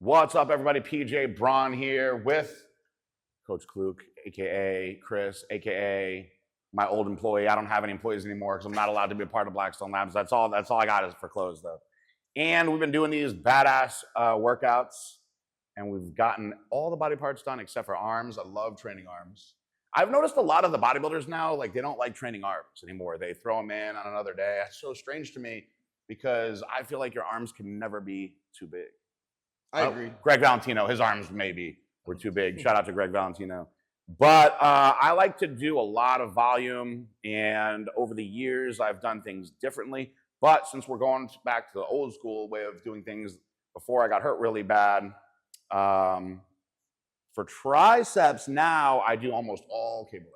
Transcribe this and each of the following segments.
What's up, everybody? PJ Braun here with Coach Kluk, aka Chris, aka my old employee. I don't have any employees anymore because I'm not allowed to be a part of Blackstone Labs. That's all I got is for clothes, though. And we've been doing these badass workouts, and we've gotten all the body parts done except for arms. I love training arms. I've noticed a lot of the bodybuilders now, like they don't like training arms anymore. They throw them in on another day. It's so strange to me because I feel like your arms can never be too big. I agree. Greg Valentino, his arms maybe were too big. Shout out to Greg Valentino. But I like to do a lot of volume, and over the years, I've done things differently. But since we're going back to the old school way of doing things before I got hurt really bad, for triceps now, I do almost all cable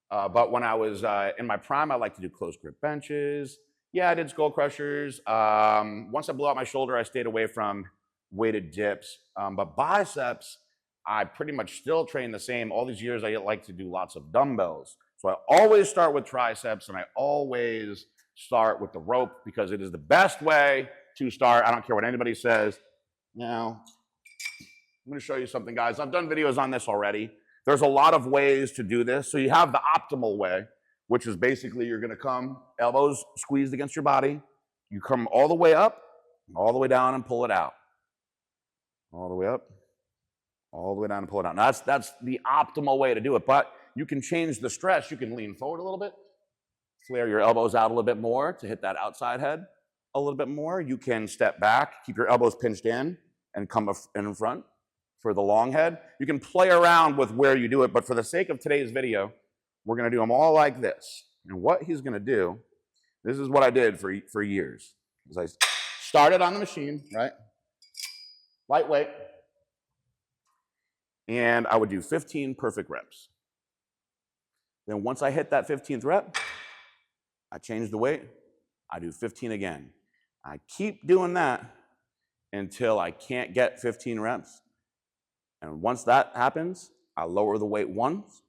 exercises. But when I was in my prime, I like to do close grip benches. Yeah, I did skull crushers. Once I blew out my shoulder, I stayed away from weighted dips. But biceps, I pretty much still train the same. All these years, I like to do lots of dumbbells. So I always start with triceps, and I always start with the rope because it is the best way to start. I don't care what anybody says. Now, I'm going to show you something, guys. I've done videos on this already. There's a lot of ways to do this. So you have the optimal way, which is basically you're going to come, elbows squeezed against your body. You come all the way up, all the way down, and pull it out. All the way up, all the way down, and pull it out. Now, that's the optimal way to do it, but you can change the stress. You can lean forward a little bit, flare your elbows out a little bit more to hit that outside head a little bit more. You can step back, keep your elbows pinched in, and come in front for the long head. You can play around with where you do it, but for the sake of today's video, we're going to do them all like this. And what he's going to do, this is what I did for years. Is I started on the machine, right? Lightweight. And I would do 15 perfect reps. Then once I hit that 15th rep, I change the weight. I do 15 again. I keep doing that until I can't get 15 reps. And once that happens, I lower the weight once.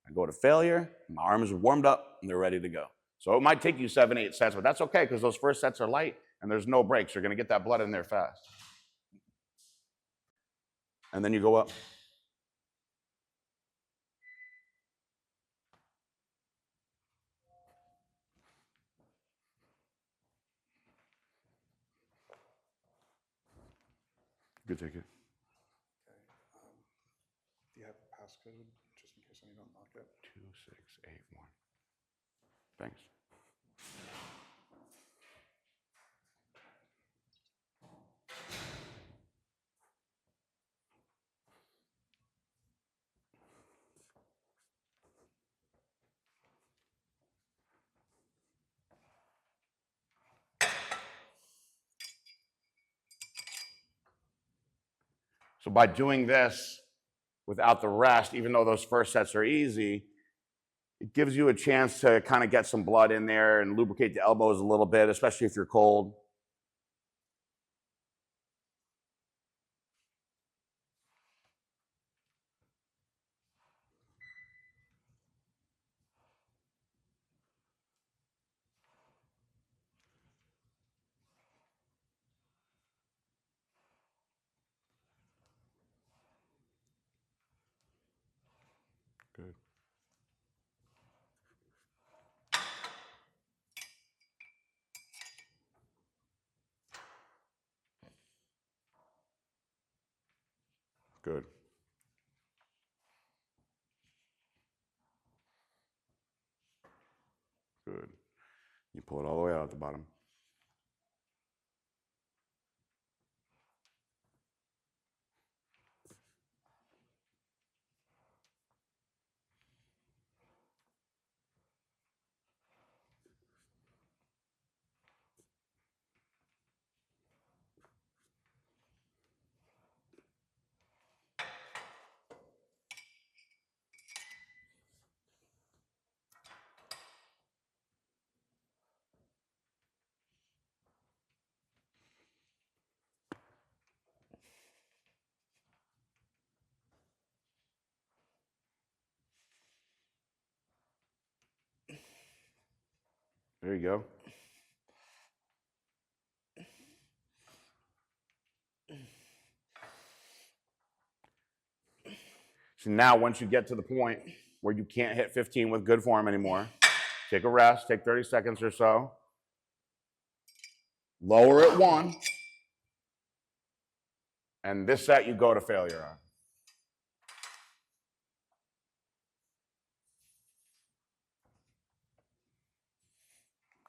I go to failure. My arms are warmed up, and they're ready to go. So it might take you 7, 8 sets, but that's okay because those first sets are light, and there's no breaks. You're going to get that blood in there fast. And then you go up. Good take it. Okay. Do you have a passcode just in case I don't knock it? 2681. Thanks. So by doing this without the rest, even though those first sets are easy, it gives you a chance to kind of get some blood in there and lubricate the elbows a little bit, especially if you're cold. Good. Good. Good. You pull it all the way out at the bottom. There you go. So now once you get to the point where you can't hit 15 with good form anymore, take a rest, take 30 seconds or so. Lower it 1. And this set you go to failure on.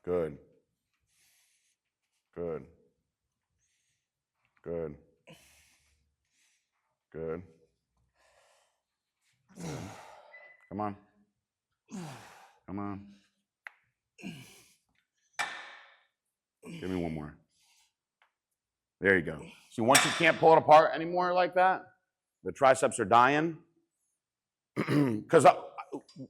Good. Good. Good. Good. Come on. Come on. Give me one more. There you go. See, once you can't pull it apart anymore like that, the triceps are dying. Because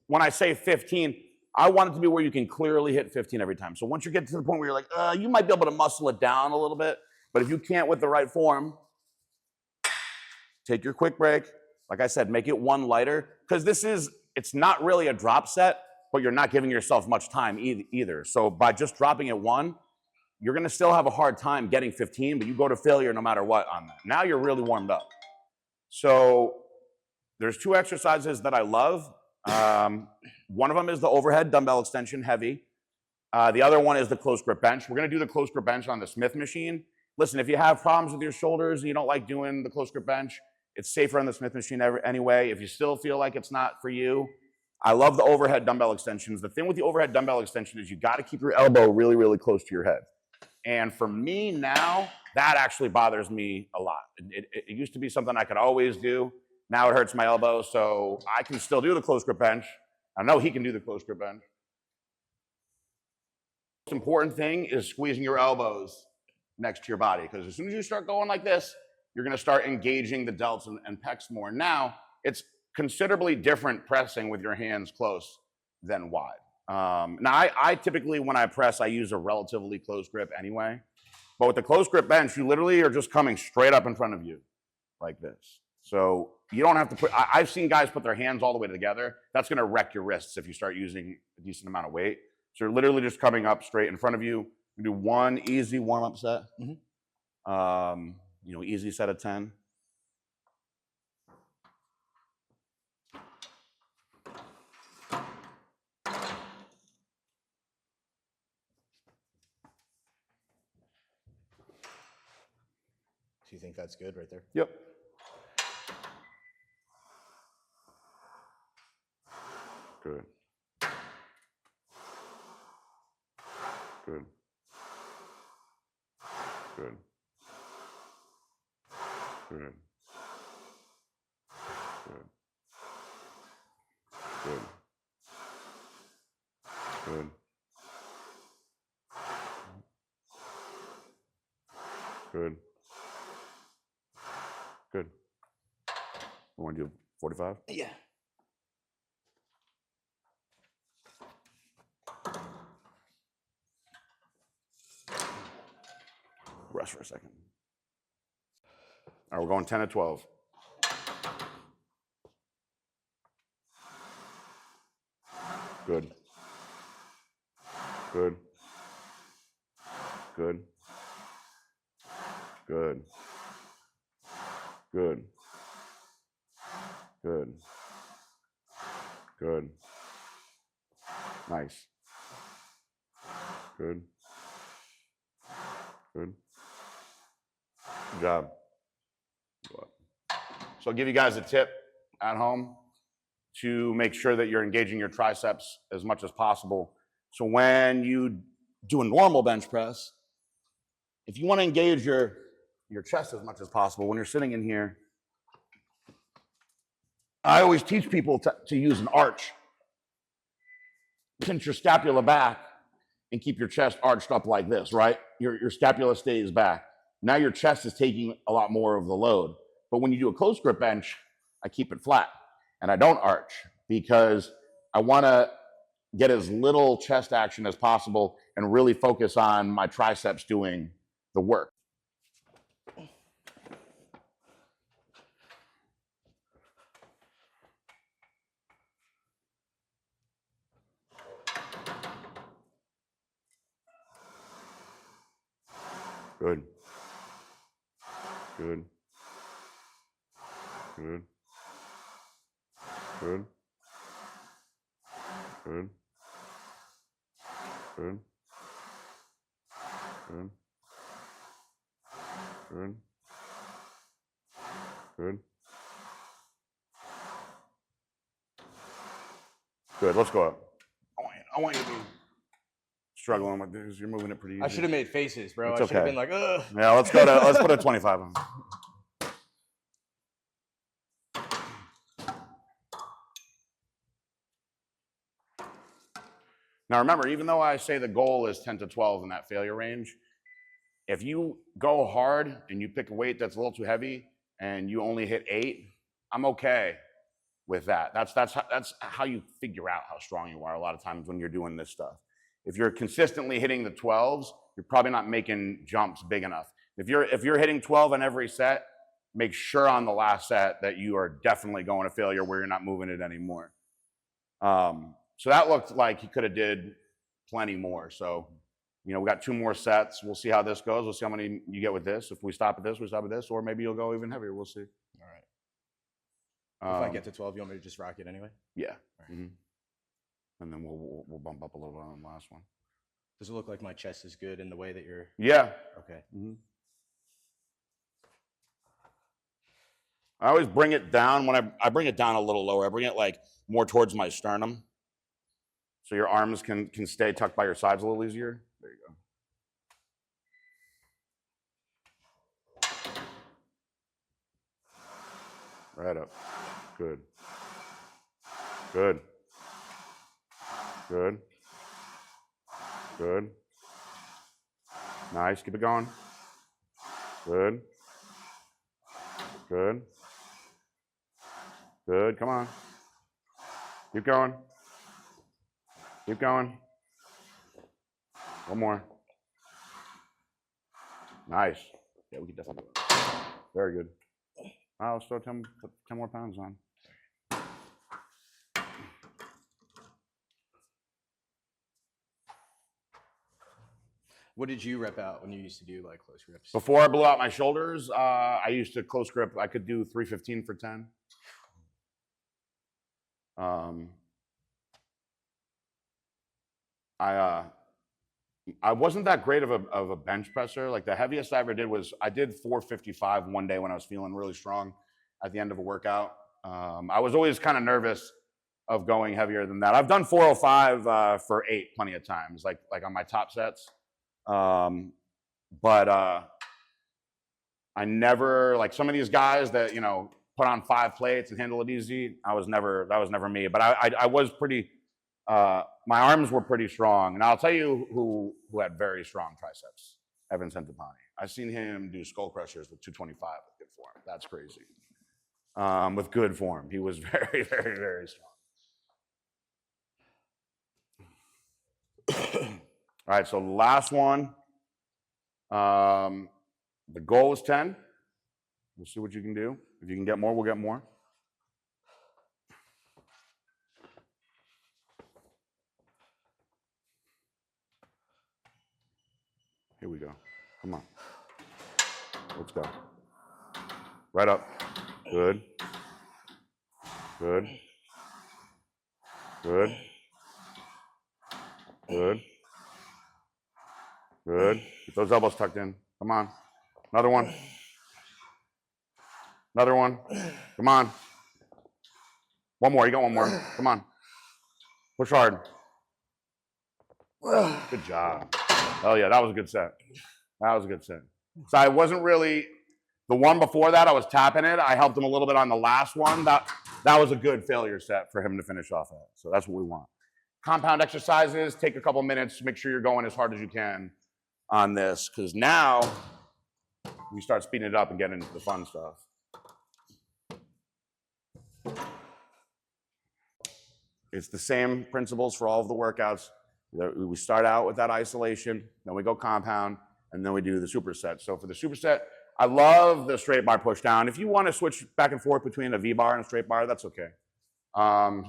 when I say 15, I want it to be where you can clearly hit 15 every time. So once you get to the point where you're like, you might be able to muscle it down a little bit, but if you can't with the right form, take your quick break. Like I said, make it 1 lighter, because it's not really a drop set, but you're not giving yourself much time either. So by just dropping it 1, you're gonna still have a hard time getting 15, but you go to failure no matter what on that. Now you're really warmed up. So there's 2 exercises that I love. One of them is the overhead dumbbell extension, heavy. The other one is the close grip bench. We're gonna do the close grip bench on the Smith machine. Listen, if you have problems with your shoulders and you don't like doing the close grip bench, it's safer on the Smith machine anyway. If you still feel like it's not for you, I love the overhead dumbbell extensions. The thing with the overhead dumbbell extension is you gotta keep your elbow really, really close to your head. And for me now, that actually bothers me a lot. It used to be something I could always do. Now it hurts my elbow, so I can still do the close grip bench. I know he can do the close grip bench. The most important thing is squeezing your elbows next to your body, because as soon as you start going like this, you're gonna start engaging the delts and pecs more. Now, it's considerably different pressing with your hands close than wide. Now, I typically, when I press, I use a relatively close grip anyway. But with the close grip bench, you literally are just coming straight up in front of you like this. So you don't have to put, I've seen guys put their hands all the way together. That's gonna wreck your wrists if you start using a decent amount of weight. So you're literally just coming up straight in front of you. You do 1 easy warm-up set. Easy set of 10. So you think that's good right there? Yep. Good. Good. Good. Good. Good. Good. Good. Good. Good. You want to do 45? Yeah. Rest for a second. All right, we're going 10 to 12. Good. Good. Good. Good. Good. Good. Good. Nice. Good. Good. Good job. So I'll give you guys a tip at home to make sure that you're engaging your triceps as much as possible. So when you do a normal bench press, if you want to engage your chest as much as possible, when you're sitting in here, I always teach people to use an arch. Pinch your scapula back and keep your chest arched up like this, right? Your scapula stays back. Now your chest is taking a lot more of the load. But when you do a close grip bench, I keep it flat and I don't arch because I want to get as little chest action as possible and really focus on my triceps doing the work. Good. Good. Good. Good. Good. Good. Good. Good. Good. Good. Let's go up. I want you to be struggling with this. You're moving it pretty easy. I should have made faces, bro. It's I should have okay. been like, ugh. Yeah, let's put a 25 on. Now remember, even though I say the goal is 10 to 12 in that failure range, if you go hard and you pick a weight that's a little too heavy and you only hit 8, I'm okay with that. That's how you figure out how strong you are a lot of times when you're doing this stuff. If you're consistently hitting the 12s, you're probably not making jumps big enough. If you're hitting 12 on every set, make sure on the last set that you are definitely going to failure where you're not moving it anymore. So that looked like he could have did plenty more. So, you know, we got 2 more sets. We'll see how this goes. We'll see how many you get with this. If we stop at this, we stop at this, or maybe you'll go even heavier. We'll see. All right. If I get to 12, you want me to just rock it anyway? Yeah. Right. And then we'll bump up a little bit on the last one. Does it look like my chest is good in the way that you're? Yeah. Okay. I always bring it down when I bring it down a little lower. I bring it like more towards my sternum, so your arms can stay tucked by your sides a little easier. There you go. Right up. Good. Good. Good. Good. Nice. Keep it going. Good. Good. Good. Come on. Keep going. Keep going. One more. Nice. Yeah, we can definitely do it. Very good. I'll throw 10 more pounds on. What did you rep out when you used to do like close reps? Before I blew out my shoulders, I used to close grip. I could do 315 for 10. I wasn't that great of a bench presser. Like the heaviest I ever did was I did 455 one day when I was feeling really strong at the end of a workout. I was always kind of nervous of going heavier than that. I've done 405 for 8 plenty of times, like on my top sets. But I never, like some of these guys that, you know, put on 5 plates and handle it easy. That was never me. But I was pretty, my arms were pretty strong. And I'll tell you who had very strong triceps, Evan Centopani. I've seen him do skull crushers with 225 with good form. That's crazy. With good form. He was very, very, very strong. All right, so last one. The goal is 10. We'll see what you can do. If you can get more, we'll get more. Here we go. Come on. Let's go. Right up. Good. Good. Good. Good. Good. Get those elbows tucked in. Come on. Another one. Another one. Come on. One more. You got one more. Come on. Push hard. Good job. Oh, yeah. That was a good set. That was a good set. So I wasn't really, the one before that, I was tapping it. I helped him a little bit on the last one. That was a good failure set for him to finish off at. So that's what we want. Compound exercises, take a couple minutes, make sure you're going as hard as you can on this, because now we start speeding it up and getting into the fun stuff. It's the same principles for all of the workouts. We start out with that isolation, then we go compound, and then we do the superset. So for the superset, I love the straight bar push down. If you want to switch back and forth between a V-bar and a straight bar, that's okay.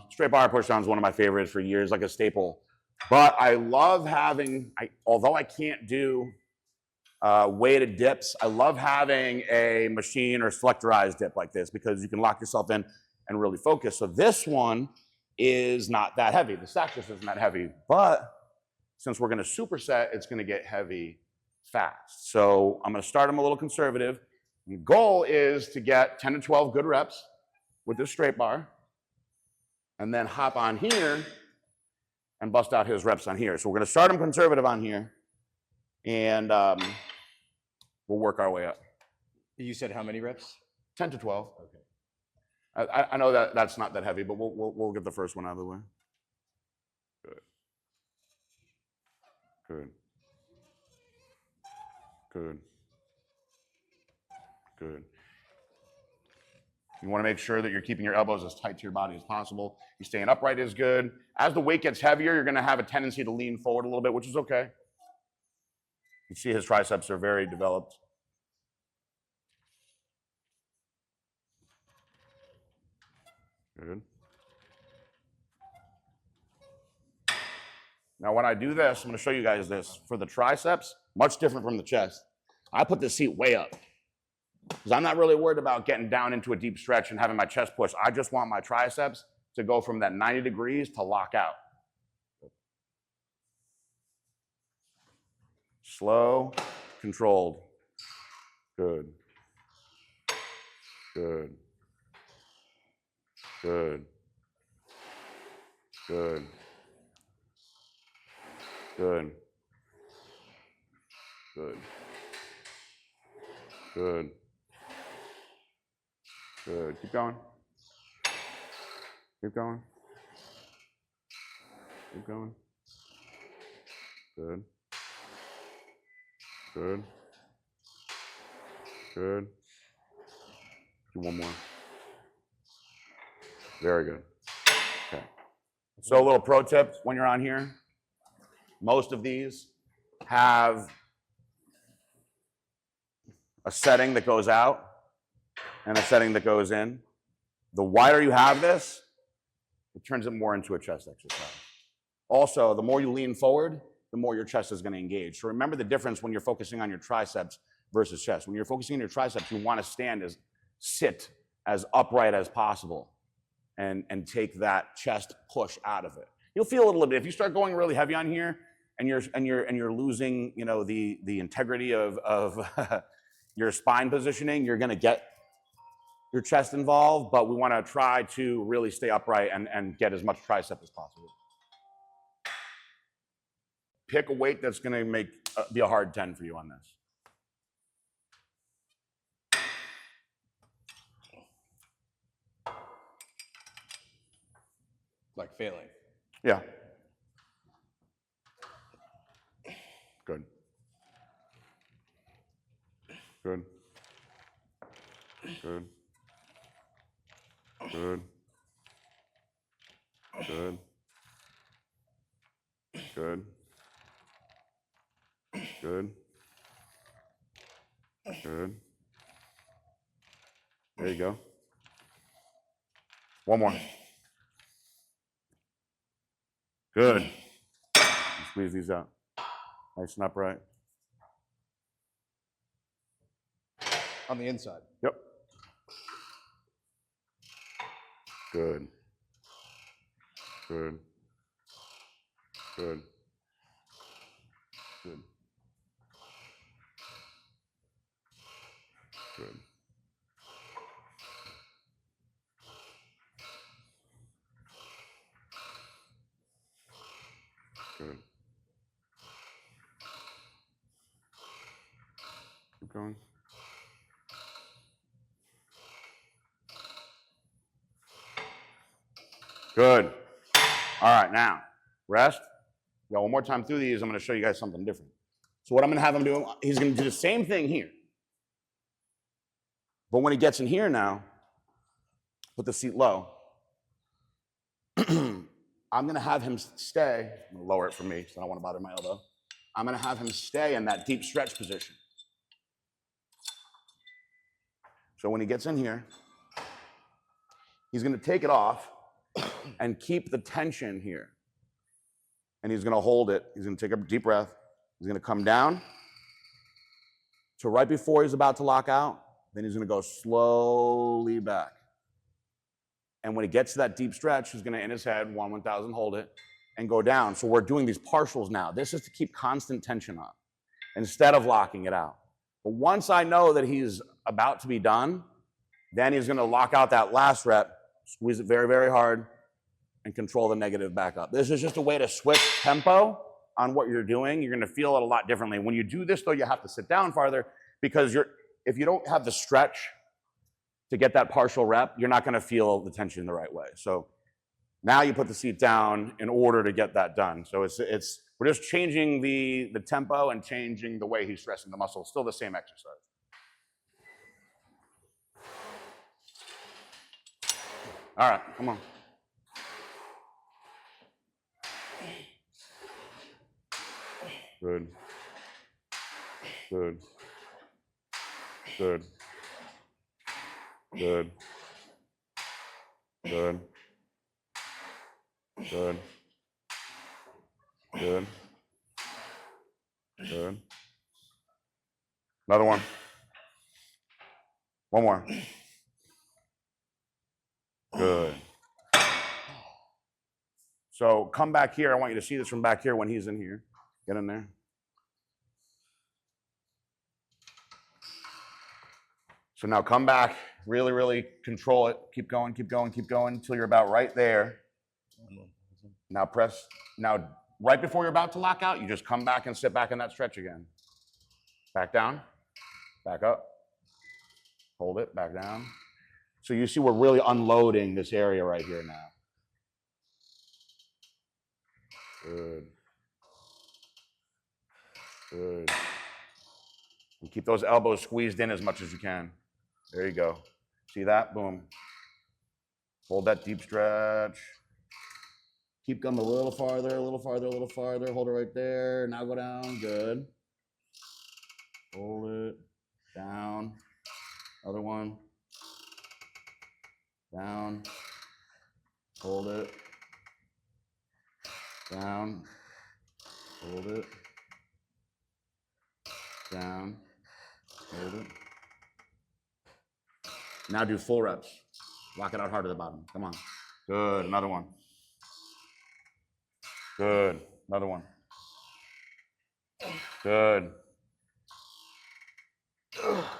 Straight bar push down is one of my favorites for years, like a staple. But I love having, although I can't do weighted dips, I love having a machine or selectorized dip like this because you can lock yourself in and really focus. So this one is not that heavy. The stack just isn't that heavy, but since we're gonna superset, it's gonna get heavy fast. So I'm gonna start them a little conservative. The goal is to get 10 to 12 good reps with this straight bar, and then hop on here and bust out his reps on here. So we're gonna start him conservative on here, and we'll work our way up. You said how many reps? 10 to 12. Okay. I know that that's not that heavy, but we'll get the first one out of the way. Good. Good. Good. Good. You want to make sure that you're keeping your elbows as tight to your body as possible. You're staying upright is good. As the weight gets heavier, you're going to have a tendency to lean forward a little bit, which is okay. You see his triceps are very developed. Good. Now, when I do this, I'm going to show you guys this. For the triceps, much different from the chest. I put the seat way up because I'm not really worried about getting down into a deep stretch and having my chest push. I just want my triceps to go from that 90 degrees to lock out. Slow, controlled. Good. Good. Good. Good. Good. Good. Good. Good. Keep going. Keep going. Keep going. Good. Good. Good. Do one more. Very good. Okay. So a little pro tip when you're on here, most of these have a setting that goes out and a setting that goes in. The wider you have this, it turns it more into a chest exercise. Also, the more you lean forward, the more your chest is going to engage. So remember the difference when you're focusing on your triceps versus chest. When you're focusing on your triceps, you want to sit as upright as possible and take that chest push out of it. You'll feel a little bit. If you start going really heavy on here and you're losing, you know, the integrity of your spine positioning, you're going to get your chest involved, but we want to try to really stay upright and get as much tricep as possible. Pick a weight that's going to be a hard 10 for you on this. Like failing. Yeah. Good. Good. Good. Good. Good. Good. Good. Good. There you go. One more. Good. Squeeze these out. Nice and upright. On the inside. Yep. Good. Good. Good. Good. Good. Good. Keep going. Good. All right, now, rest. Yeah, one more time through these, I'm going to show you guys something different. So what I'm going to have him do, he's going to do the same thing here. But when he gets in here now, put the seat low. I'm going to have him stay. I'm going to lower it for me because I don't want to bother my elbow. I'm going to have him stay in that deep stretch position. So when he gets in here, he's going to take it off and keep the tension here. And he's going to hold it. He's going to take a deep breath. He's going to come down to right before he's about to lock out. Then he's going to go slowly back. And when it gets to that deep stretch, he's gonna, in his head, 1,000, hold it, and go down. So we're doing these partials now. This is to keep constant tension on instead of locking it out. But once I know that he's about to be done, then he's gonna lock out that last rep, squeeze it very, very hard, and control the negative back up. This is just a way to switch tempo on what you're doing. You're gonna feel it a lot differently. When you do this though, you have to sit down farther because if you don't have the stretch to get that partial rep, you're not gonna feel the tension the right way. So now you put the seat down in order to get that done. So we're just changing the tempo and changing the way he's stressing the muscle. Still the same exercise. All right, come on. Good. Good. Good. Good. Good. Good. Good. Good. Another one. One more. Good. So come back here. I want you to see this from back here when he's in here. Get in there. So now come back, really, really control it. Keep going, keep going, keep going until you're about right there. Now press, now right before you're about to lock out, you just come back and sit back in that stretch again. Back down, back up, hold it, back down. So you see we're really unloading this area right here now. Good. Good. And keep those elbows squeezed in as much as you can. There you go. See that? Boom. Hold that deep stretch. Keep going a little farther, a little farther, a little farther. Hold it right there. Now go down. Good. Hold it. Down. Other one. Down. Hold it. Down. Hold it. Down. Hold it. Now do full reps. Lock it out hard at the bottom. Come on. Good. Another one. Good. Another one. Good.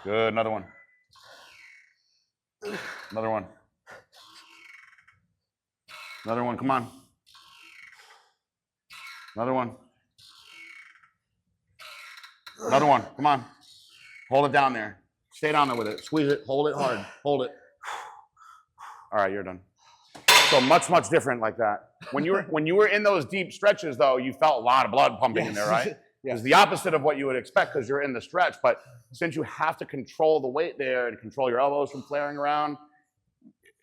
Good. Another one. Another one. Another one. Come on. Another one. Another one. Come on. Hold it down there. Stay down there with it. Squeeze it. Hold it hard. Hold it. All right, you're done. So much, much different like that. When you were in those deep stretches, though, you felt a lot of blood pumping in there, right? It's the opposite of what you would expect because you're in the stretch. But since you have to control the weight there and control your elbows from flaring around,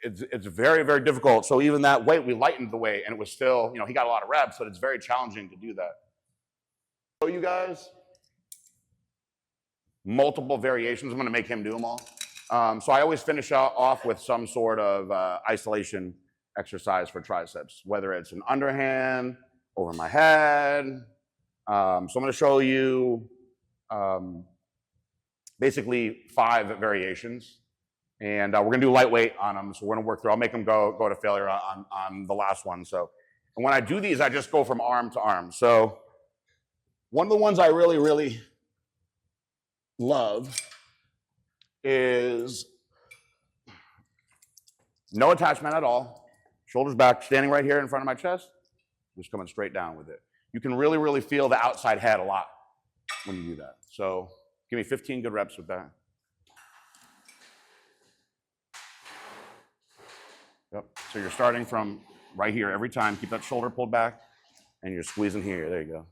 it's very, very difficult. So even that weight, we lightened the weight, and it was still, he got a lot of reps, but it's very challenging to do that. So you guys, multiple variations. I'm going to make him do them all. So I always finish off with some sort of isolation exercise for triceps, whether it's an underhand, over my head. So I'm going to show you basically 5 variations. And we're going to do lightweight on them. So we're going to work through. I'll make them go to failure on the last one. So, and when I do these, I just go from arm to arm. So one of the ones I really, really love is no attachment at all. Shoulders back, standing right here in front of my chest, just coming straight down with it. You can really, really feel the outside head a lot when you do that. So give me 15 good reps with that. Yep. So you're starting from right here every time. Keep that shoulder pulled back, and you're squeezing here. There you go.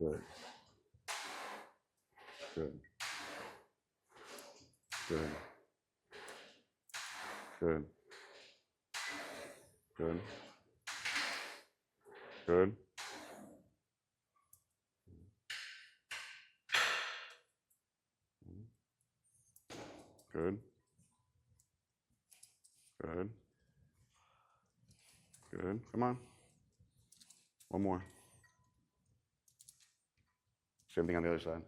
Good. Good. Good. Good. Good. Good. Good. Good. Good. Come on. One more. Same thing on the other side.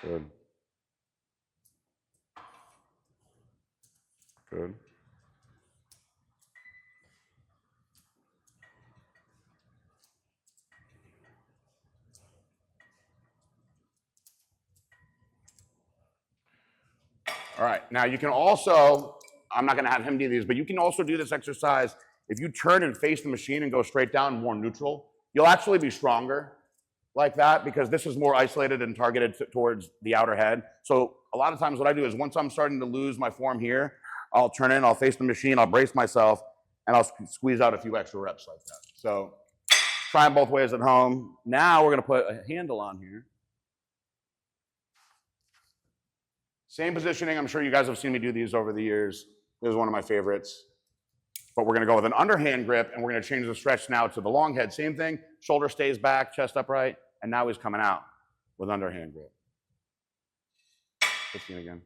Good. Good. All right, now you can also, I'm not gonna have him do these, but you can also do this exercise. If you turn and face the machine and go straight down, more neutral, you'll actually be stronger like that because this is more isolated and targeted towards the outer head. So a lot of times what I do is once I'm starting to lose my form here, I'll turn in, I'll face the machine, I'll brace myself, and I'll squeeze out a few extra reps like that. So try them both ways at home. Now we're gonna put a handle on here. Same positioning, I'm sure you guys have seen me do these over the years. This is one of my favorites. But we're gonna go with an underhand grip and we're gonna change the stretch now to the long head. Same thing, shoulder stays back, chest upright, and now he's coming out with underhand grip. 15 again.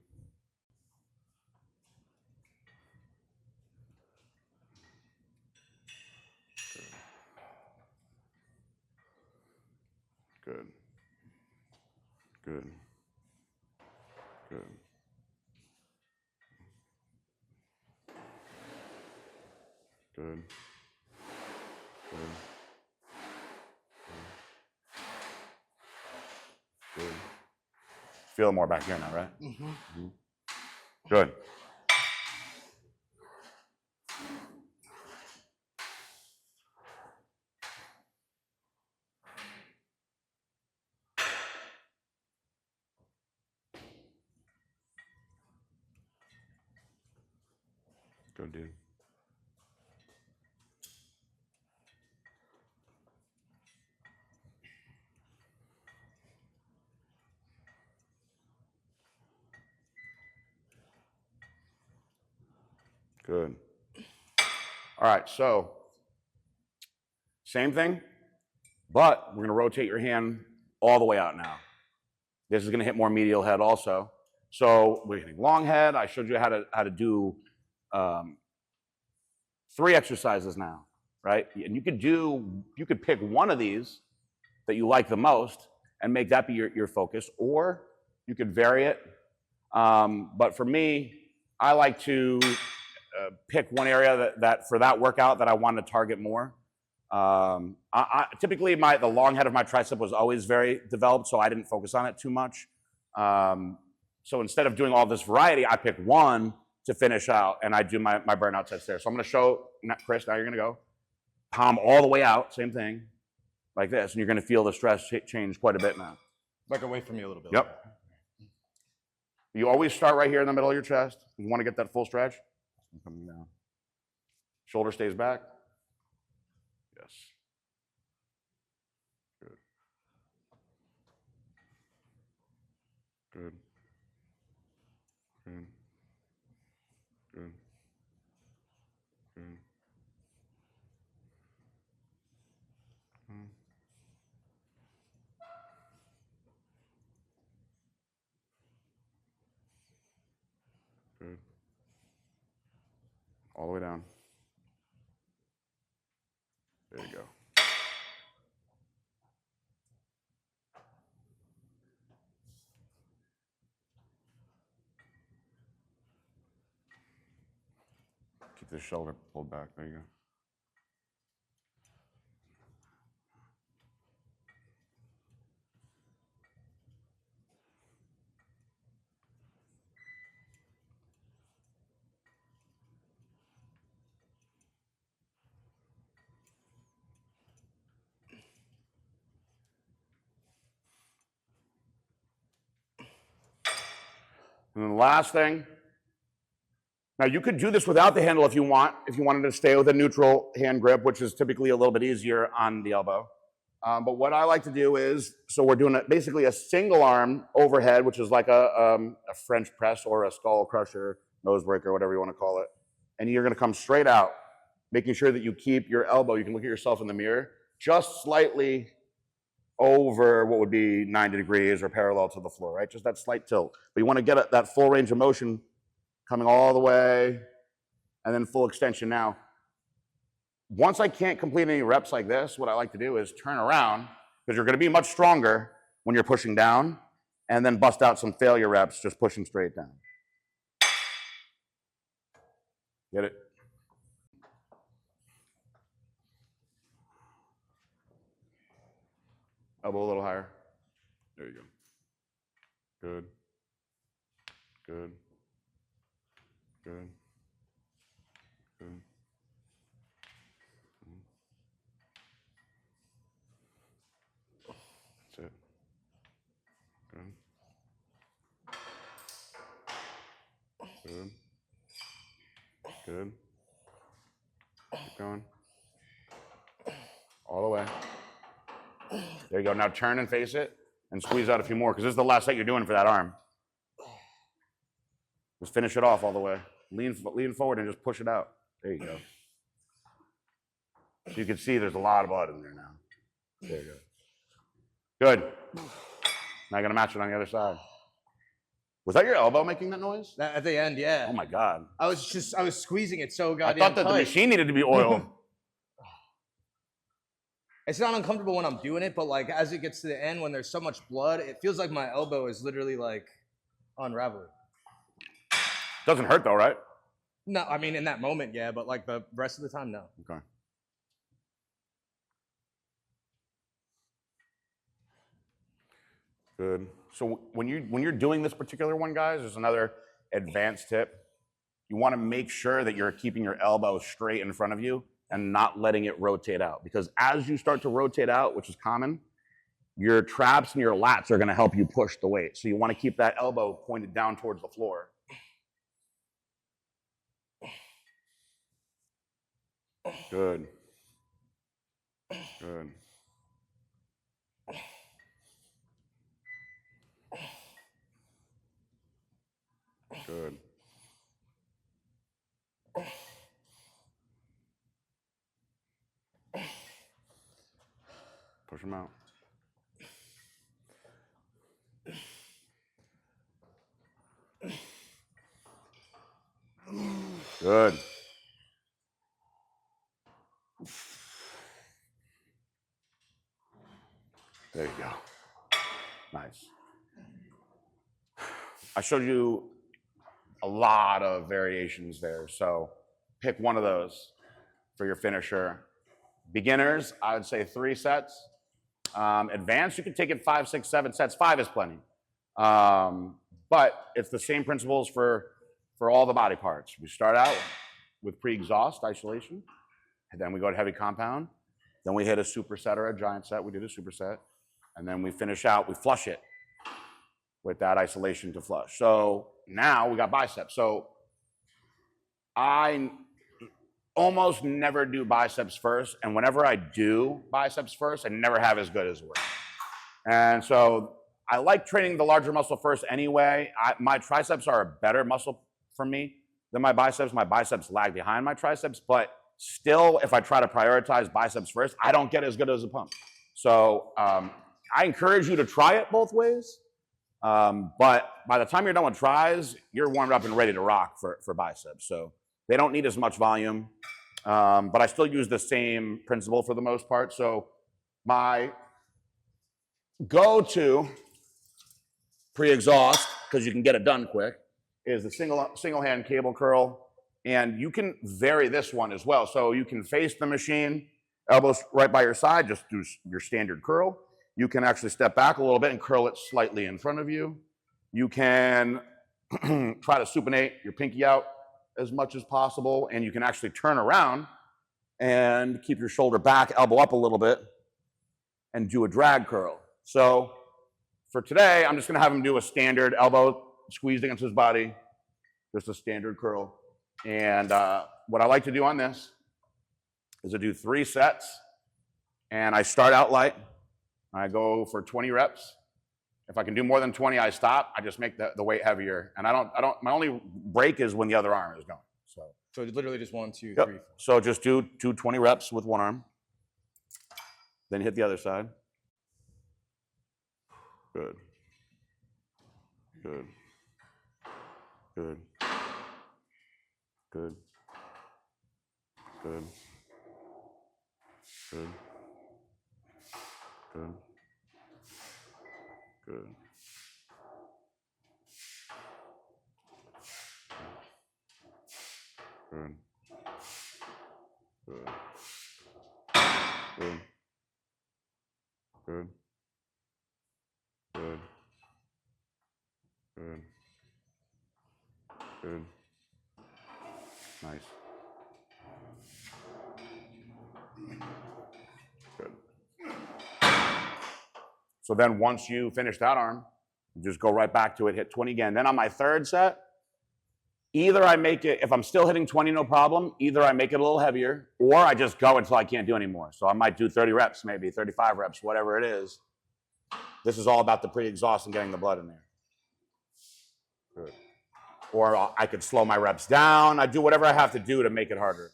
Good. Good. Good. Good. Good. Good. Feel more back here now, right? Mm-hmm. Mm-hmm. Good. Good, dude. Good. All right, so same thing, but we're gonna rotate your hand all the way out now. This is gonna hit more medial head also. So we're hitting long head. I showed you how to do 3 exercises now, right? And you could pick one of these that you like the most and make that be your focus, or you could vary it. But for me, I like to pick one area that for that workout that I want to target more. Typically, the long head of my tricep was always very developed, so I didn't focus on it too much. So instead of doing all this variety, I pick one to finish out, and I do my burnout sets there. So I'm going to show Chris. Now you're going to go palm all the way out, same thing, like this, and you're going to feel the stress change quite a bit now. Back away from me a little bit. Yep. You always start right here in the middle of your chest. You want to get that full stretch. Coming down. Shoulder stays back. Yes. Good. Good. Good. Good. Good. Good. All the way down. There you go. Keep the shoulder pulled back. There you go. And then the last thing, now you could do this without the handle if you wanted to stay with a neutral hand grip, which is typically a little bit easier on the elbow. But what I like to do is, so we're doing basically a single arm overhead, which is like a French press or a skull crusher, nose breaker, whatever you want to call it. And you're going to come straight out, making sure that you keep your elbow, you can look at yourself in the mirror, just slightly over what would be 90 degrees or parallel to the floor, right? Just that slight tilt. But you want to get that full range of motion coming all the way and then full extension. Now, once I can't complete any reps like this, what I like to do is turn around because you're going to be much stronger when you're pushing down and then bust out some failure reps, just pushing straight down. Get it? Elbow a little higher. There you go. Good. Good. Good. Good. That's it. Good. Good. Good. Keep going. All the way. There you go. Now turn and face it and squeeze out a few more because this is the last set you're doing for that arm. Just finish it off all the way. Lean forward and just push it out. There you go. So you can see there's a lot of blood in there now. There you go. Good. Now I'm going to match it on the other side. Was that your elbow making that noise? At the end, yeah. Oh my God. I was squeezing it so I goddamn thought that the tight. machine needed to be oiled. It's not uncomfortable when I'm doing it, but like as it gets to the end, when there's so much blood, it feels like my elbow is literally like unraveling. Doesn't hurt though, right? No, I mean in that moment, yeah, but like the rest of the time, no. Okay. Good. So when you're doing this particular one, guys, there's another advanced tip. You want to make sure that you're keeping your elbow straight in front of you and not letting it rotate out. Because as you start to rotate out, which is common, your traps and your lats are going to help you push the weight. So you want to keep that elbow pointed down towards the floor. Good. Good. Good. Push them out. Good. There you go. Nice. I showed you a lot of variations there, so pick one of those for your finisher. Beginners, I would say 3 sets. Advanced, you can take it 5, 6, 7 sets. 5 is plenty. But it's the same principles for all the body parts. We start out with pre-exhaust isolation, and then we go to heavy compound. Then we hit a superset or a giant set. We did a superset. And then we finish out, we flush it with that isolation to flush. So now we got biceps. So I almost never do biceps first. And whenever I do biceps first, I never have as good as work. And so I like training the larger muscle first anyway. My triceps are a better muscle for me than my biceps. My biceps lag behind my triceps. But still, if I try to prioritize biceps first, I don't get as good as a pump. So I encourage you to try it both ways. But by the time you're done with tries, you're warmed up and ready to rock for biceps. So they don't need as much volume, but I still use the same principle for the most part. So my go-to pre-exhaust, because you can get it done quick, is the single hand cable curl. And you can vary this one as well. So you can face the machine, elbows right by your side, just do your standard curl. You can actually step back a little bit and curl it slightly in front of you. You can try to supinate your pinky out as much as possible, and you can actually turn around and keep your shoulder back, elbow up a little bit, and do a drag curl. So for today, I'm just gonna have him do a standard elbow squeezed against his body, just a standard curl. And what I like to do on this is I do 3 sets, and I start out light. I go for 20 reps. If I can do more than 20, I stop. I just make the weight heavier. And my only break is when the other arm is going. So literally just 1, 2, Yep. 3, 4. So just do 20 reps with one arm. Then hit the other side. Good. Good. Good. Good. Good. Good. Good. Good. Good. Good. Good. Good. Good. Good. Good. Nice. Good. So then once you finish that arm, you just go right back to it, hit 20 again. Then on my third set, either I make it, if I'm still hitting 20, no problem, either I make it a little heavier, or I just go until I can't do anymore. So I might do 30 reps, maybe 35 reps, whatever it is. This is all about the pre-exhaust and getting the blood in there. Good. Or I could slow my reps down. I do whatever I have to do to make it harder.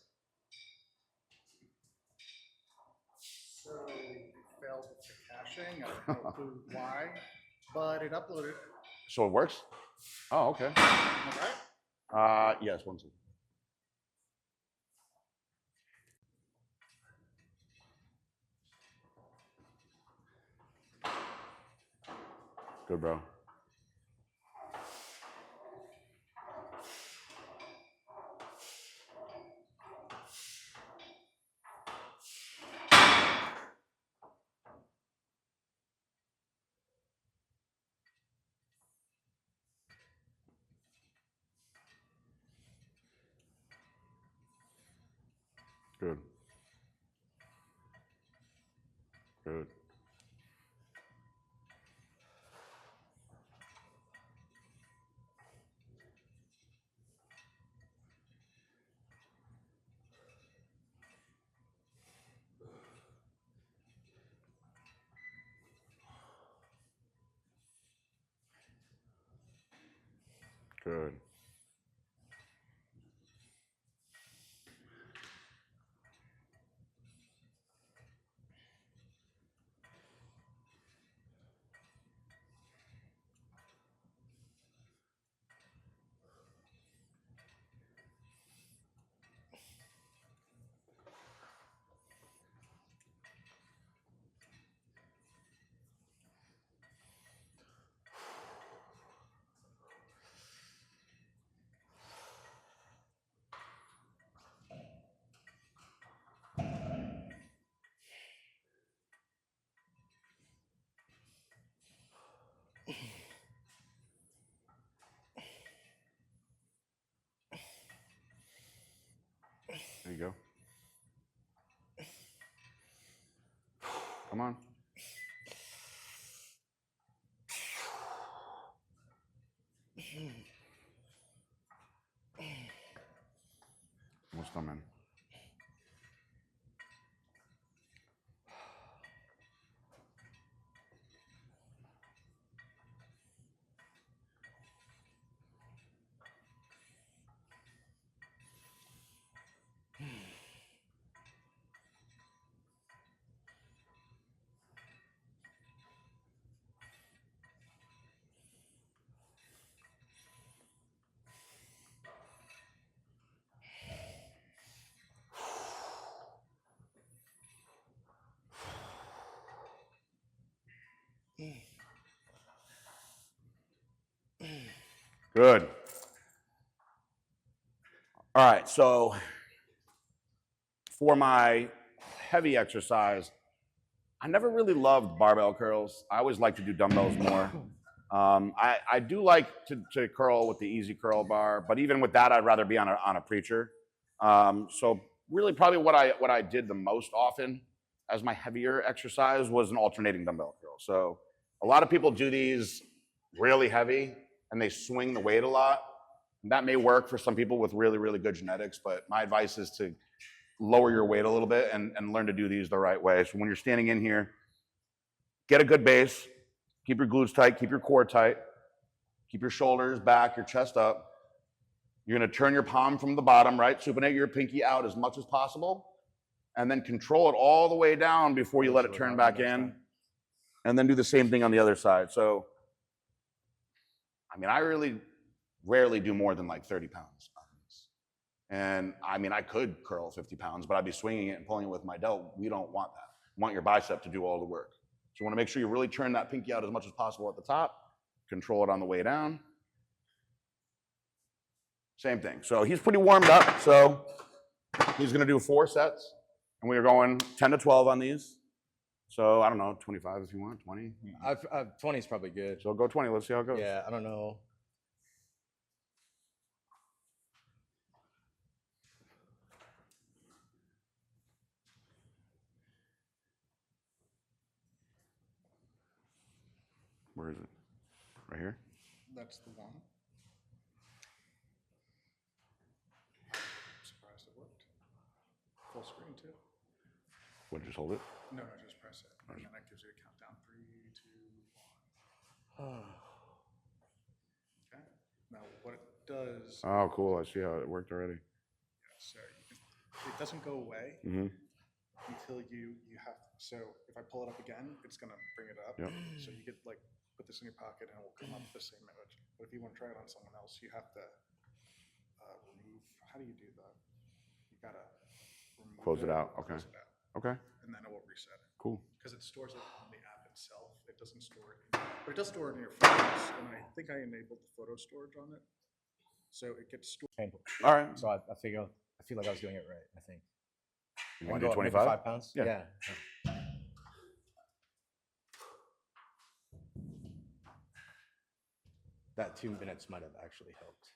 So it failed with the caching. I don't know who, why, but it uploaded. So it works? Oh, okay. Okay. Yes, one second. Good, bro. Good. Good. Good. There you go. Come on. Almost done, man. Good. All right, so for my heavy exercise, I never really loved barbell curls. I always like to do dumbbells more. I do like to curl with the easy curl bar, but even with that, I'd rather be on a preacher. So really, probably what I did the most often as my heavier exercise was an alternating dumbbell curl. So a lot of people do these really heavy and they swing the weight a lot. And that may work for some people with really, really good genetics, but my advice is to lower your weight a little bit and learn to do these the right way. So when you're standing in here, get a good base, keep your glutes tight, keep your core tight, keep your shoulders back, your chest up. You're gonna turn your palm from the bottom, right? Supinate your pinky out as much as possible, and then control it all the way down before you let it turn back in. And then do the same thing on the other side. So, I mean, I really rarely do more than like 30 pounds on this. And I mean, I could curl 50 pounds, but I'd be swinging it and pulling it with my delt. We don't want that. You want your bicep to do all the work. So you want to make sure you really turn that pinky out as much as possible at the top, control it on the way down. Same thing. So he's pretty warmed up. So he's going to do 4 sets. And we are going 10 to 12 on these. So I don't know, 25 if you want, 20. 20 is probably good. So go 20. Let's see how it goes. Yeah, I don't know. Where is it? Right here? That's the one. I'm surprised it worked. Full screen too. What, just hold it? No, just press it. And then that gives you a countdown. 3, 2, 1. Okay. Now what it does. Oh, cool. I see how it worked already. Yeah, so it doesn't go away until you have. So if I pull it up again, it's gonna bring it up. Yep. So you get like put this in your pocket and it will come up with the same image. But if you want to try it on someone else, you have to remove. How do you do that? You gotta remove Close it out. Okay. Close it out, Okay. and then it will reset it. Cool. Because it stores it on the app itself. It doesn't store it, but it does store it in your photos. And I think I enabled the photo storage on it, so it gets stored. Painful. All right. So I feel like I was doing it right. I think. You I want can to do go up maybe 25? 5 pounds? Yeah. Yeah. That 2 minutes might have actually helped.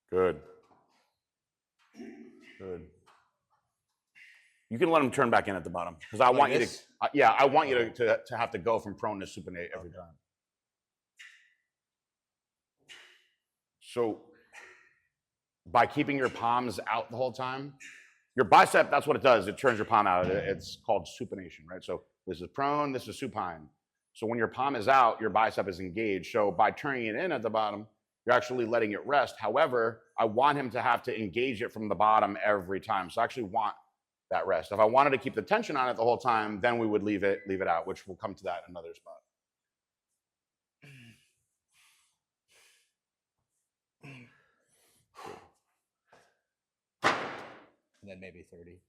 Good. Good. You can let them turn back in at the bottom because I want you this? to. Yeah, I want you to have to go from prone to supinate every time. So by keeping your palms out the whole time, your bicep, that's what it does. It turns your palm out. It's called supination, right? So this is prone, this is supine. So when your palm is out, your bicep is engaged. So by turning it in at the bottom, you're actually letting it rest. However, I want him to have to engage it from the bottom every time. So I actually want that rest. If I wanted to keep the tension on it the whole time, then we would leave it out, which we'll come to that in another spot. And then maybe 30.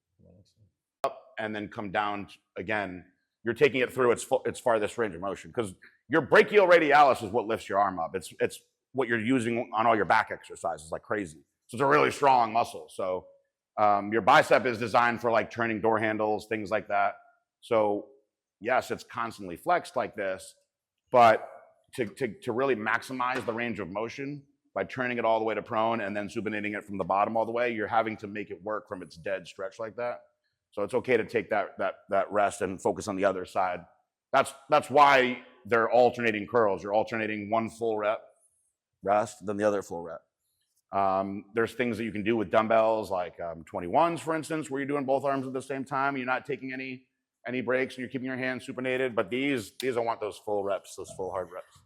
Up and then come down again. You're taking it through its farthest range of motion because your brachioradialis is what lifts your arm up. It's what you're using on all your back exercises like crazy. So it's a really strong muscle. So your bicep is designed for like turning door handles, things like that. So yes, it's constantly flexed like this, but to really maximize the range of motion by turning it all the way to prone and then supinating it from the bottom all the way, you're having to make it work from its dead stretch like that. So it's okay to take that rest and focus on the other side. That's why they're alternating curls. You're alternating one full rep rest, then the other full rep. There's things that you can do with dumbbells, like 21s, for instance, where you're doing both arms at the same time. You're not taking any breaks, and you're keeping your hands supinated. But these I want those full reps, those full hard reps.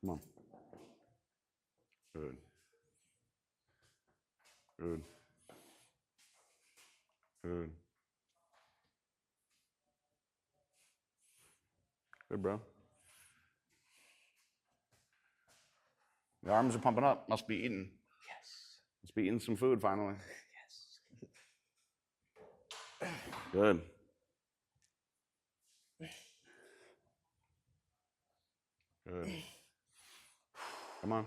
Come on. Good. Good. Good. Good, bro. The arms are pumping up. Must be eating. Yes. Must be eating some food finally. Yes. Good. Good. Come on.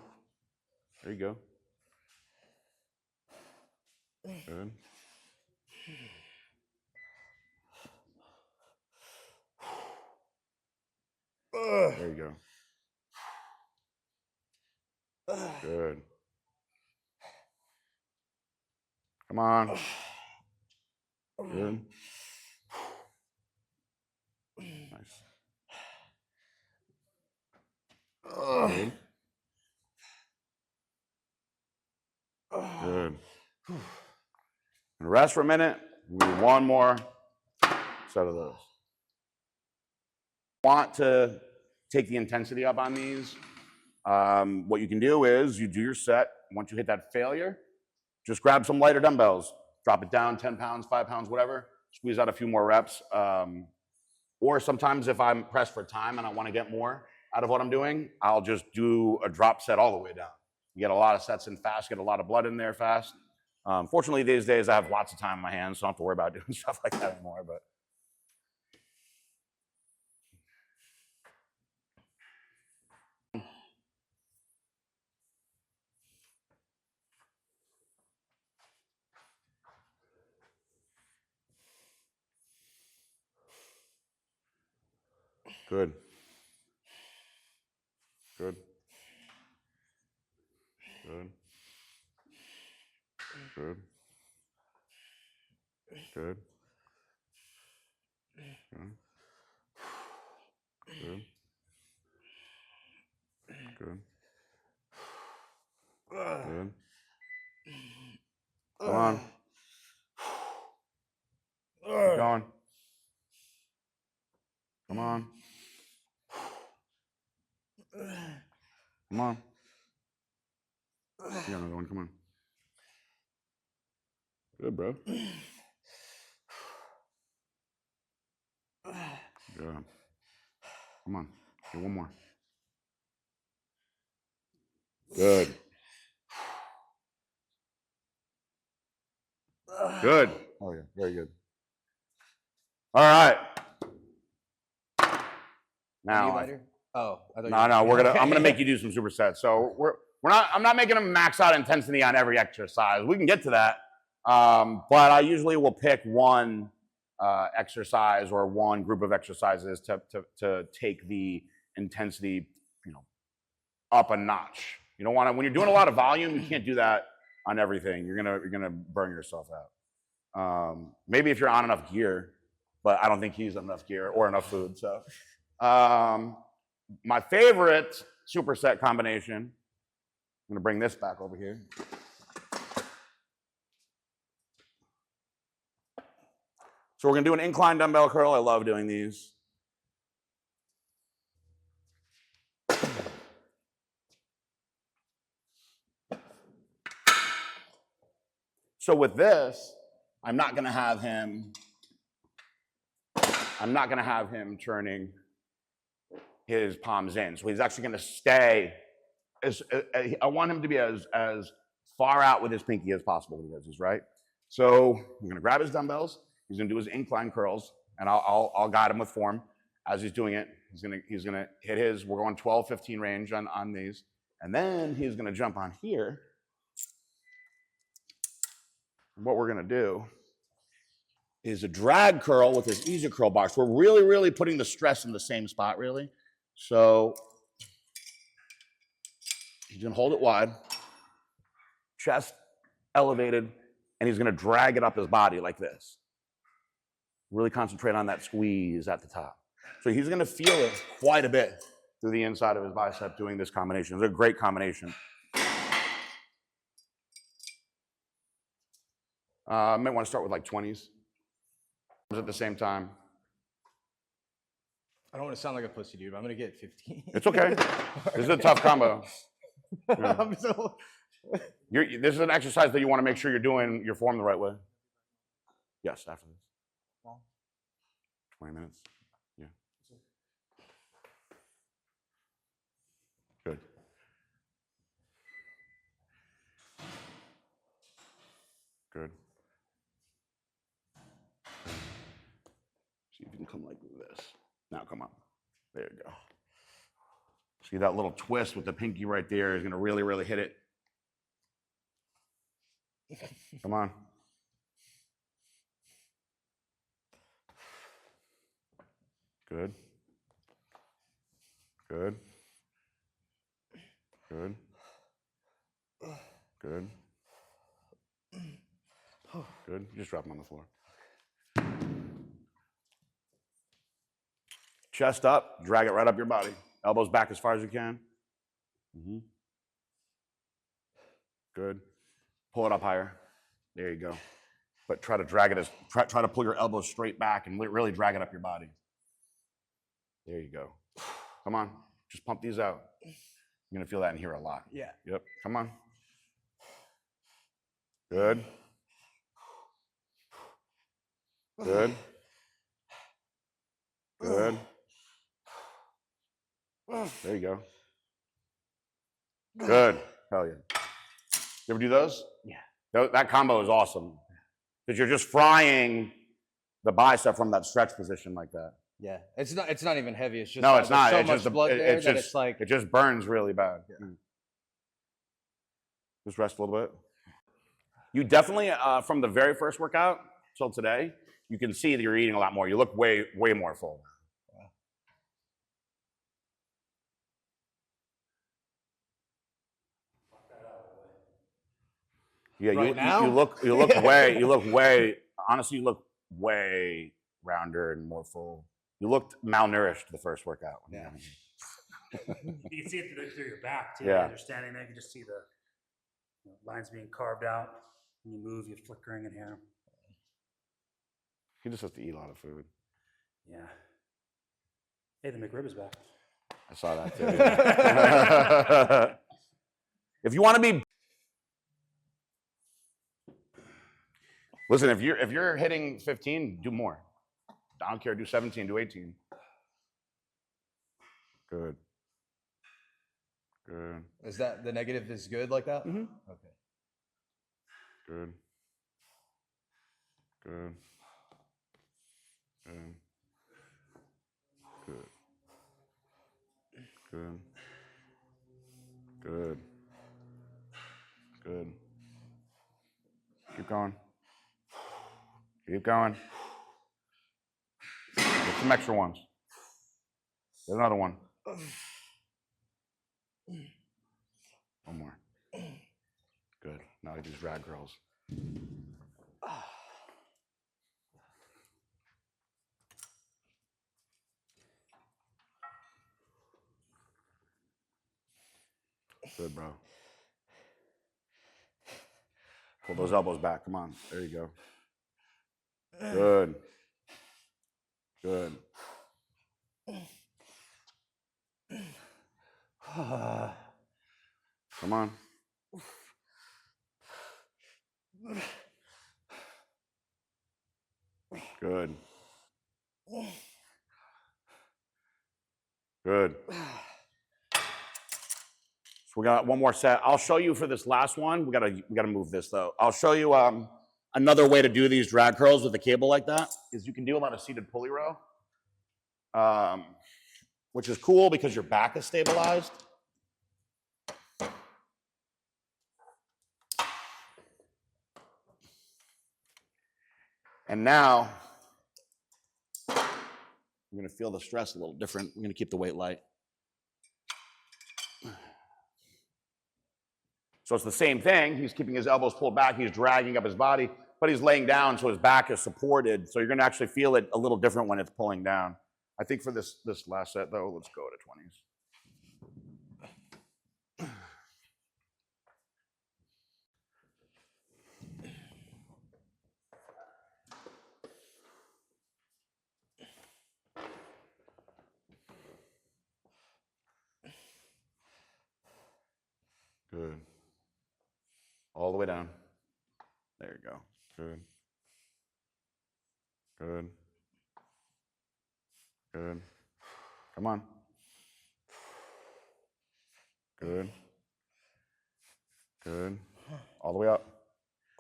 There you go. Good. There you go. Good. Come on. Good. Nice. Good. Good. And rest for a minute. We do one more set of those. Want to take the intensity up on these? What you can do is you do your set. Once you hit that failure, just grab some lighter dumbbells, drop it down 10 pounds, 5 pounds, whatever, squeeze out a few more reps. Or sometimes if I'm pressed for time and I want to get more out of what I'm doing, I'll just do a drop set all the way down. You get a lot of sets in fast, get a lot of blood in there fast. Fortunately, these days I have lots of time on my hands, so I don't have to worry about doing stuff like that anymore. But Good. Good. Good. Good. Good. Good. Good. Good. Good. Come on. Keep going. Come on. Come on. You got another one. Come on. Good, bro. Good. Come on. Get one more. Good. Good. Oh, yeah. Very good. All right. Now, Oh, I thought no, you were, I'm gonna make you do some supersets. So I'm not making them max out intensity on every exercise. We can get to that, but I usually will pick one exercise or one group of exercises to take the intensity, up a notch. You don't want to, when you're doing a lot of volume, you can't do that on everything. You're gonna burn yourself out. Maybe if you're on enough gear, but I don't think he's on enough gear or enough food. So. My favorite superset combination, I'm going to bring this back over here. So we're going to do an incline dumbbell curl. I love doing these. So with this, I'm not going to have him turning his palms in. So he's actually going to stay I want him to be as far out with his pinky as possible when he does this, right? So I'm going to grab his dumbbells. He's going to do his incline curls, and I'll guide him with form as he's doing it. He's going to hit his. We're going 12, 15 range on these, and then he's going to jump on here. And what we're going to do is a drag curl with his easy curl box. We're really, really putting the stress in the same spot, really. So he's going to hold it wide, chest elevated, and he's going to drag it up his body like this. Really concentrate on that squeeze at the top. So he's going to feel it quite a bit through the inside of his bicep doing this combination. It's a great combination. I might want to start with like 20s at the same time. I don't want to sound like a pussy, dude, but I'm going to get 15. It's okay. This is a tough combo. Yeah. This is an exercise that you want to make sure you're doing your form the right way. Yes, after this. 20 minutes. Yeah. Good. Good. See if you can come like this. Now come up. There you go. See that little twist with the pinky right there is going to really, really hit it. Come on. Good. Good. Good. Good. Good. Just drop them on the floor. Chest up, drag it right up your body. Elbows back as far as you can. Mm-hmm. Good. Pull it up higher. There you go. But try to drag it try to pull your elbows straight back and really drag it up your body. There you go. Come on. Just pump these out. You're going to feel that in here a lot. Yeah. Yep. Come on. Good. Good. Good. There you go. Good. Hell yeah. You ever do those? Yeah. That combo is awesome. Because you're just frying the bicep from that stretch position like that. Yeah. It's not even heavy. It's just no, it's not. So It's much just blood there that it's like it just burns really bad. Yeah. Just rest a little bit. You definitely from the very first workout till today, you can see that you're eating a lot more. You look way more full. Yeah, Right now? you look way. Honestly, you look way rounder and more full. You looked malnourished the first workout. Yeah. You can see it through your back too. Yeah. As you're standing there, you can just see the lines being carved out. When you move, you're flickering in here. He just has to eat a lot of food. Yeah. Hey, the McRib is back. I saw that too. If you want to be, listen. If you're hitting 15, do more. I don't care. Do 17. Do 18. Good. Good. Is that the negative is good like that? Mm-hmm. Okay. Good. Good. Good. Good. Good. Good. Good. Keep going. Keep going. Get some extra ones. Get another one. One more. Good. Now these drag curls. Good, bro. Pull those elbows back. Come on. There you go. Good. Good. Come on. Good. Good. So we got one more set. I'll show you for this last one. We gotta move this though. I'll show you another way to do these drag curls with a cable like that is you can do them on a seated pulley row, which is cool because your back is stabilized. And now I'm gonna feel the stress a little different. I'm gonna keep the weight light. So it's the same thing. He's keeping his elbows pulled back. He's dragging up his body, but he's laying down so his back is supported. So you're going to actually feel it a little different when it's pulling down. I think for this last set, though, let's go to 20s. Good. All the way down. There you go. Good. Good. Good. Come on. Good. Good. All the way up.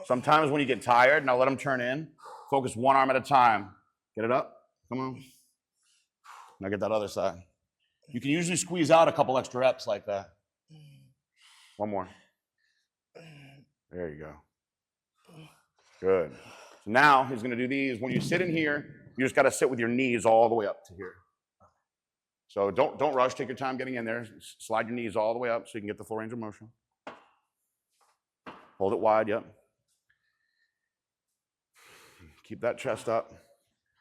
Sometimes when you get tired, now let them turn in. Focus one arm at a time. Get it up. Come on. Now get that other side. You can usually squeeze out a couple extra reps like that. One more. There you go. Good. So now he's going to do these. When you sit in here, you just got to sit with your knees all the way up to here. So don't rush. Take your time getting in there. Slide your knees all the way up so you can get the full range of motion. Hold it wide, yep. Keep that chest up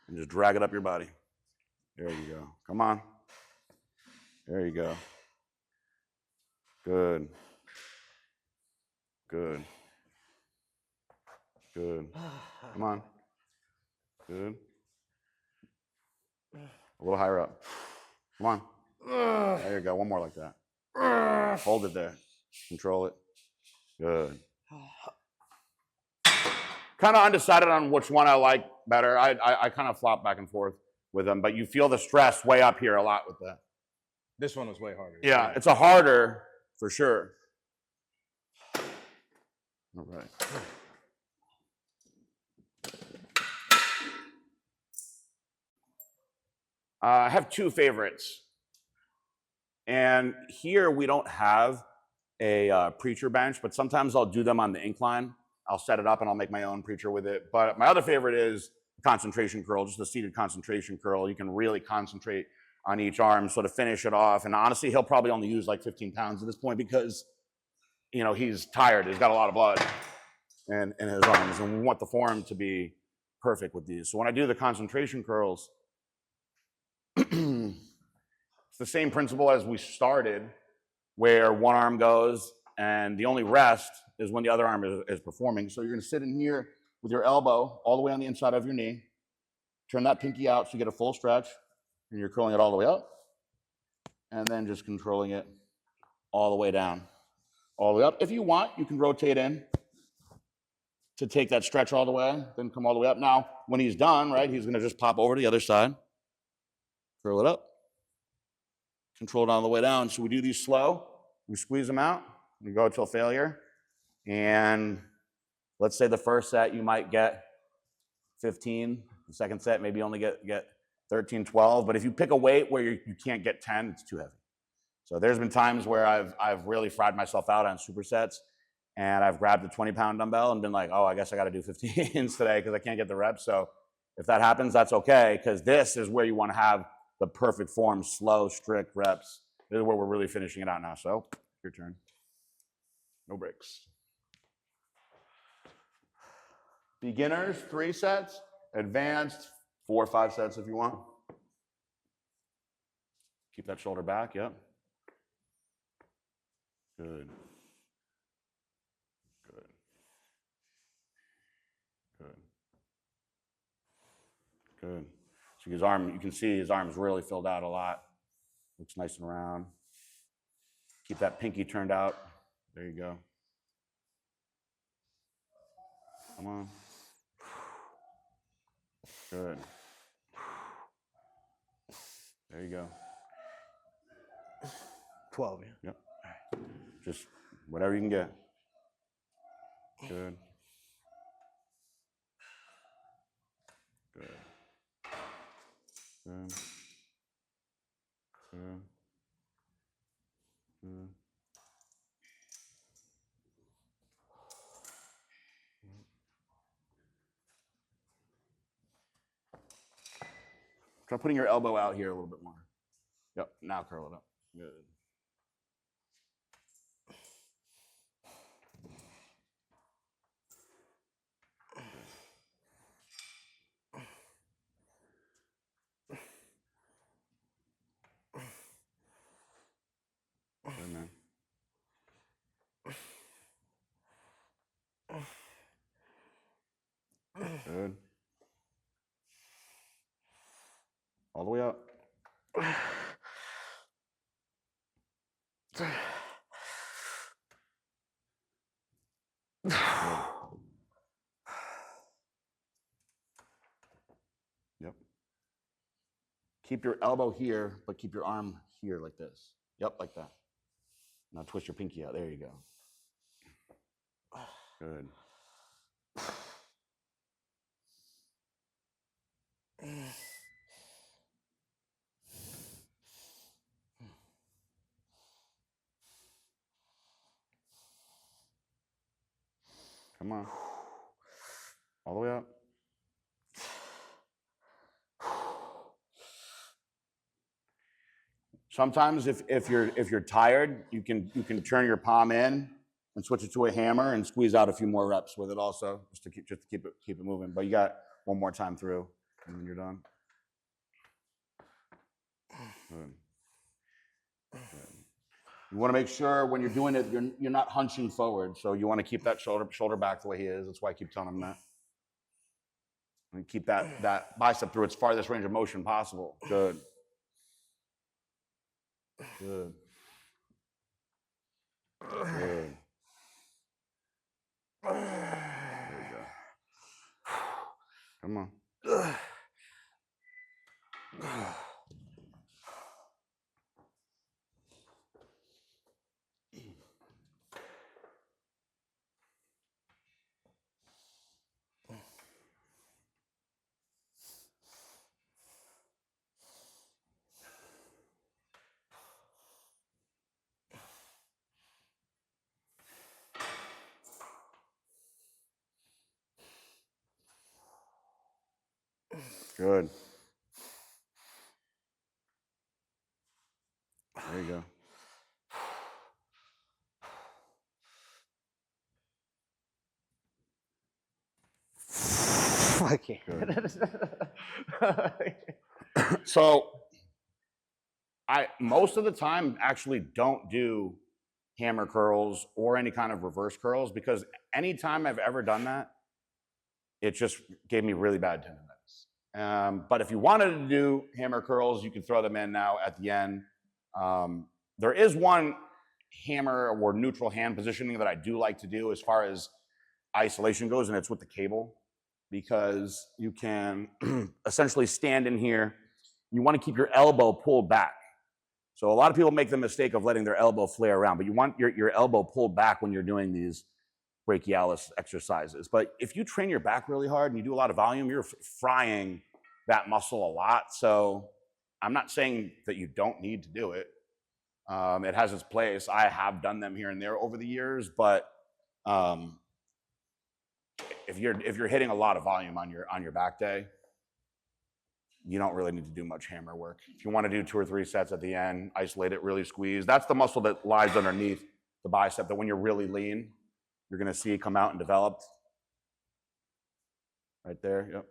and just drag it up your body. There you go. Come on. There you go. Good. Good. Good. Come on. Good. A little higher up. Come on. There you go. One more like that. Hold it there. Control it. Good. Kind of undecided on which one I like better. I kind of flop back and forth with them, but you feel the stress way up here a lot with that. This one was way harder. Yeah, it's a harder for sure. All right. I have two favorites. And here we don't have a preacher bench, but sometimes I'll do them on the incline. I'll set it up and I'll make my own preacher with it. But my other favorite is concentration curl, just a seated concentration curl. You can really concentrate on each arm, so to finish it off. And honestly, he'll probably only use like 15 pounds at this point because, you know, he's tired. He's got a lot of blood. in his arms. And we want the form to be perfect with these. So when I do the concentration curls, it's the same principle as we started, where one arm goes and the only rest is when the other arm is performing. So you're gonna sit in here with your elbow all the way on the inside of your knee, turn that pinky out so you get a full stretch, and you're curling it all the way up, and then just controlling it all the way down, all the way up. If you want, you can rotate in to take that stretch all the way, then come all the way up. Now, when he's done, right, he's gonna just pop over to the other side, curl it up, control it all the way down. So we do these slow, we squeeze them out, we go till failure, and let's say the first set you might get 15, the second set maybe only get 13, 12, but if you pick a weight where you can't get 10, it's too heavy. So there's been times where I've really fried myself out on supersets, and I've grabbed a 20-pound dumbbell and been like, oh, I guess I got to do 15s today because I can't get the reps. So if that happens, that's okay, because this is where you want to have the perfect form, slow, strict reps. This is where we're really finishing it out now. So your turn. No breaks. Beginners, 3 sets. Advanced, 4 or 5 sets if you want. Keep that shoulder back, yep. Good. Good. Good. Good. So his arm, you can see his arm's really filled out a lot. Looks nice and round. Keep that pinky turned out. There you go. Come on. Good. There you go. 12, yeah. Yep. Just whatever you can get. Good. Good. Good. Good. Good. Try putting your elbow out here a little bit more. Yep, now curl it up. Good. Good, man. Good. All the way up. Good. Yep. Keep your elbow here, but keep your arm here like this. Yep, like that. Now twist your pinky out. There you go. Good. Come on. All the way up. Sometimes if you're tired, you can turn your palm in and switch it to a hammer and squeeze out a few more reps with it also, just to keep it moving. But you got one more time through, and then you're done. Good. Good. You want to make sure when you're doing it, you're not hunching forward. So you want to keep that shoulder back the way he is. That's why I keep telling him that. And keep that bicep through its farthest range of motion possible. Good. Good. Good. There you go. Come on. Good. There you go. I can't. So I most of the time actually don't do hammer curls or any kind of reverse curls because anytime I've ever done that, it just gave me really bad tendonitis. But if you wanted to do hammer curls, you can throw them in now at the end. There is one hammer or neutral hand positioning that I do like to do as far as isolation goes, and it's with the cable, because you can essentially stand in here. You want to keep your elbow pulled back. So a lot of people make the mistake of letting their elbow flare around, but you want your elbow pulled back when you're doing these brachialis exercises. But if you train your back really hard and you do a lot of volume, you're frying that muscle a lot. So I'm not saying that you don't need to do it. It has its place. I have done them here and there over the years, but if you're hitting a lot of volume on your back day, you don't really need to do much hammer work. If you want to do 2 or 3 sets at the end, isolate it, really squeeze. That's the muscle that lies underneath the bicep that when you're really lean, you're going to see come out and developed. Right there, yep.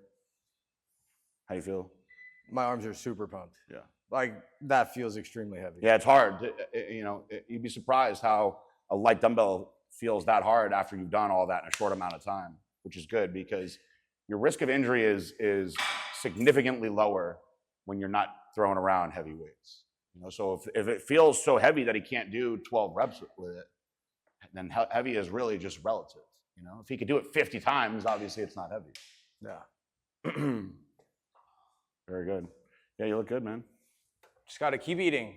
How you feel? My arms are super pumped. Yeah. Like, that feels extremely heavy. Yeah, it's hard. You'd be surprised how a light dumbbell feels that hard after you've done all that in a short amount of time, which is good because your risk of injury is significantly lower when you're not throwing around heavy weights. So if it feels so heavy that he can't do 12 reps with it, then heavy is really just relative. If he could do it 50 times, obviously it's not heavy. Yeah. Very good. Yeah, you look good, man. Just got to keep eating.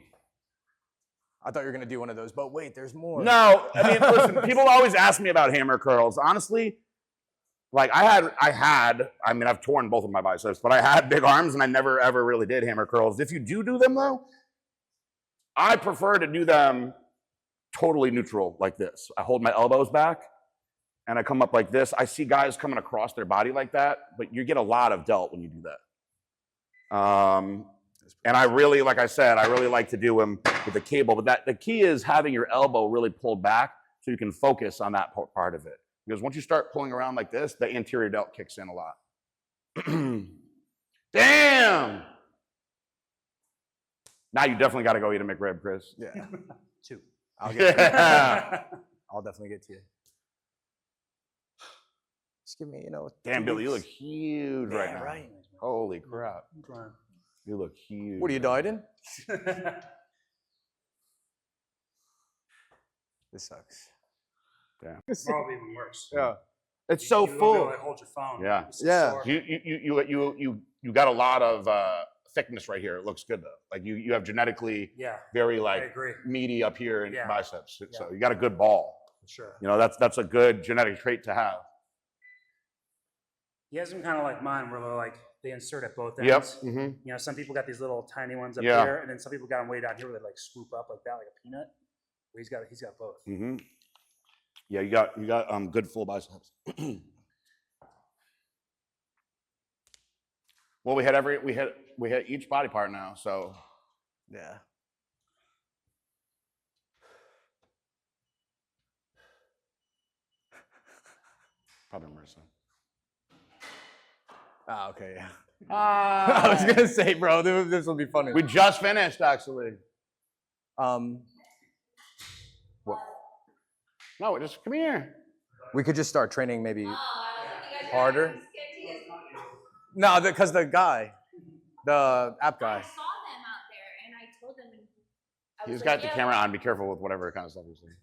I thought you were going to do one of those, but wait, there's more. No, I mean, listen, people always ask me about hammer curls. Honestly, like I've torn both of my biceps, but I had big arms and I never ever really did hammer curls. If you do them though, I prefer to do them totally neutral like this. I hold my elbows back and I come up like this. I see guys coming across their body like that, but you get a lot of delt when you do that. And I really, like I said, I really like to do them with the cable, but the key is having your elbow really pulled back so you can focus on that part of it. Because once you start pulling around like this, the anterior delt kicks in a lot. Damn! Now you definitely got to go eat a McRib, Chris. Yeah. 2. I'll get to you. I'll definitely get to you. Just give me, Damn, 2 Billy, you weeks. look huge right now. Right. Holy crap. I'm trying. You look huge. What are you dieting? This sucks. Damn. Probably even worse. Yeah. It's so You full. won't be able to hold your phone. Yeah. It's so Yeah. sore. You got a lot of thickness right here. It looks good though. Like you have genetically Yeah, very I like agree. meaty up here in Yeah. biceps. So Yeah. you got a good ball. For sure. That's a good genetic trait to have. He has them kind of like mine, where they're like they insert at both Yep. ends. Mm-hmm. Some people got these little tiny ones up Yeah. here, and then some people got them way down here where they like swoop up like that, like a peanut. Where he's got both. Mm-hmm. Yeah, you got good full biceps. Well, we hit each body part now, so Yeah. probably Marissa. Ah, okay, yeah. I was gonna say, bro, this will be funny. We just finished actually. What? No, just come here. We could just start training maybe Oh, I don't think you guys are harder. gonna get to this. No, because the guy, the app I guy. saw them out there, and I told them. I was He's like, got the yeah, camera on. Be careful with whatever kind of stuff you're saying.